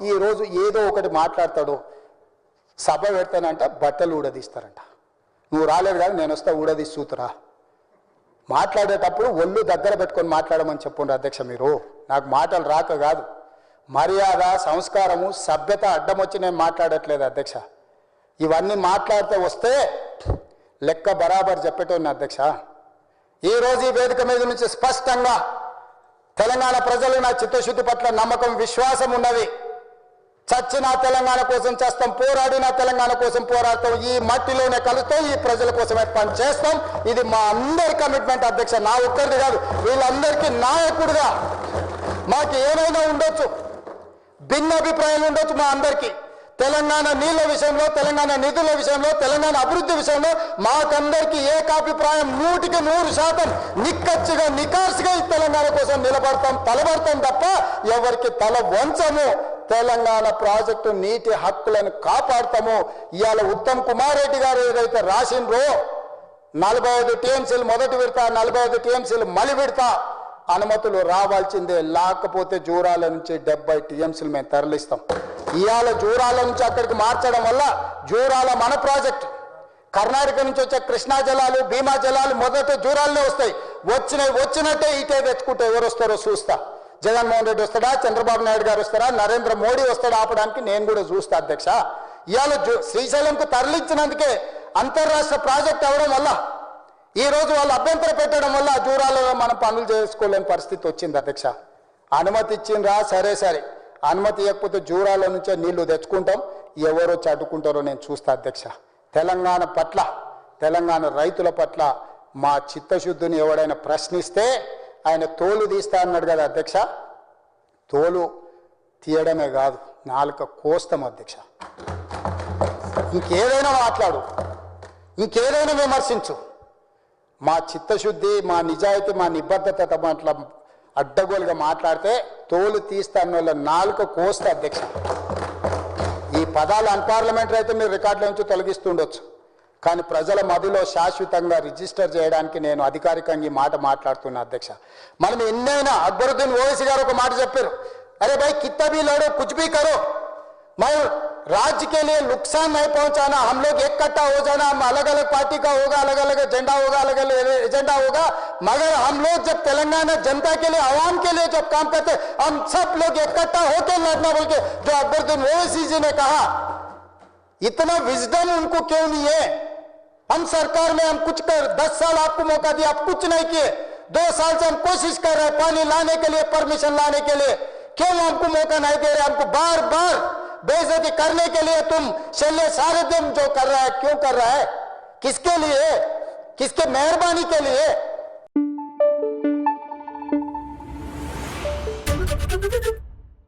ఈ రోజు ఏదో ఒకటి మాట్లాడతాడు, సభ పెడతానంట బట్టలు ఊడదీస్తారంట. నువ్వు రాలేదు కాదు, నేను వస్తా ఊడదీసి చూతురా. మాట్లాడేటప్పుడు ఒళ్ళు దగ్గర పెట్టుకొని మాట్లాడమని చెప్పుండ్రు అధ్యక్ష. మీరు నాకు మాటలు రాక కాదు, మర్యాద సంస్కారము సభ్యత అడ్డం వచ్చి నేను మాట్లాడట్లేదు అధ్యక్ష. ఇవన్నీ మాట్లాడితే వస్తే లెక్క బరాబర్ చెప్పేటోని అధ్యక్ష. ఈరోజు ఈ వేదిక మీద నుంచి స్పష్టంగా తెలంగాణ ప్రజలు నా చిత్తశుద్ధి పట్ల నమ్మకం విశ్వాసం ఉన్నది. చచ్చిన తెలంగాణ కోసం చేస్తాం, పోరాడిన తెలంగాణ కోసం పోరాడతాం, ఈ మట్టిలోనే కలుస్తాం, ఈ ప్రజల కోసమే పని చేస్తాం. ఇది మా అందరి కమిట్మెంట్ అధ్యక్ష, నా ఒక్కరిది కాదు. వీళ్ళందరికీ నాయకుడిగా మాకు ఏమైనా ఉండొచ్చు, భిన్నాభిప్రాయాలు ఉండొచ్చు మా అందరికీ. తెలంగాణ నీళ్ల విషయంలో, తెలంగాణ నిధుల విషయంలో, తెలంగాణ అభివృద్ధి విషయంలో మాకందరికీ ఏకాభిప్రాయం 100% నిక్కచ్చిగా నికార్సుగా ఈ తెలంగాణ కోసం నిలబడతాం, తలబడతాం తప్ప ఎవరికి తల వంచము. తెలంగాణ ప్రాజెక్టు నీటి హక్కులను కాపాడతాము. ఇవాళ ఉత్తమ్ కుమార్ రెడ్డి గారు ఏదైతే రాసిండ్రో 45 టీఎంసీలు మొదటి విడత, 45 టీఎంసీలు మలి విడత అనుమతులు రావాల్సిందే, లేకపోతే జూరాల నుంచి 70 టీఎంసీలు మేము తరలిస్తాం. ఇవాళ జూరాల నుంచి అక్కడికి మార్చడం వల్ల జూరాల మన ప్రాజెక్ట్, కర్ణాటక నుంచి వచ్చే కృష్ణా జలాలు, భీమా జలాలు మొదట జూరాలనే వస్తాయి. వచ్చినట్టే ఇటే తెచ్చుకుంటే ఎవరు వస్తారో చూస్తా. జగన్మోహన్ రెడ్డి వస్తాడా, చంద్రబాబు నాయుడు గారు వస్తారా, నరేంద్ర మోడీ వస్తాడా ఆపడానికి నేను కూడా చూస్తా అధ్యక్ష. ఇవాళ శ్రీశైలంకు తరలించినందుకే అంతర్రాష్ట్ర ప్రాజెక్ట్ అవడం వల్ల ఈరోజు వాళ్ళు అభ్యంతరం పెట్టడం వల్ల జూరాలలో మనం పనులు చేసుకోలేని పరిస్థితి వచ్చింది అధ్యక్ష. అనుమతి ఇచ్చిండ్రా, సరే సరే, అనుమతి ఇవ్వకపోతే జూరాల నుంచే నీళ్లు తెచ్చుకుంటాం, ఎవరో అడ్డుకుంటారో నేను చూస్తా అధ్యక్ష. తెలంగాణ పట్ల, తెలంగాణ రైతుల పట్ల మా చిత్తశుద్ధిని ఎవడైనా ప్రశ్నిస్తే ఆయన తోలు తీస్తా అన్నాడు కదా అధ్యక్ష. తోలు తీయడమే కాదు, నాలుక కోస్తాం అధ్యక్ష. ఇంకేదైనా మాట్లాడు, ఇంకేదైనా విమర్శించు, మా చిత్తశుద్ధి, మా నిజాయితీ, మా నిబద్ధత అట్లా అడ్డగోలుగా మాట్లాడితే తోలు తీస్తా అన్న వాళ్ళ నాలుక కోస్తా అధ్యక్ష. ఈ పదాలు అన్పార్లమెంటరీ అయితే మీరు రికార్డుల నుంచి తొలగిస్తుండొచ్చు, కానీ ప్రజల మధ్యలో శాశ్వతంగా రిజిస్టర్ చేయడానికి నేను అధికారికంగా ఈ మాట మాట్లాడుతున్నా అధ్యక్ష. మనం ఎన్నైనా అక్బరుద్దీన్ ఓవైసీ గారు ఒక మాట చెప్పారు, अरे भाई कितना भी लड़ो कुछ भी करो, मैं राज्य के लिए नुकसान नहीं पहुंचाना, हम लोग एक कट्टा हो जाना, हम अलग अलग पार्टी का होगा, अलग अलग एजेंडा होगा, अलग अलग एजेंडा होगा, मगर हम लोग जब तेलंगाना जनता के लिए, आवाम के लिए जब काम करते हम सब लोग इकट्ठा होकर लड़ना बोल के जो अकबरुद्दीन ओवैसी जी ने कहा, इतना विजडम उनको क्यों नहीं है? हम सरकार में हम कुछ कर 10 साल आपको मौका दिया, आप कुछ नहीं किए, 2 साल से हम कोशिश कर रहे हैं पानी लाने के लिए, परमिशन लाने के लिए, क्यों हमको मौका नहीं दे रहे? हमको बार बार बेइज्जती करने के लिए तुम शल्य सारे दिन जो कर रहा है, क्यों कर रहा है, किसके लिए, किसके मेहरबानी के लिए?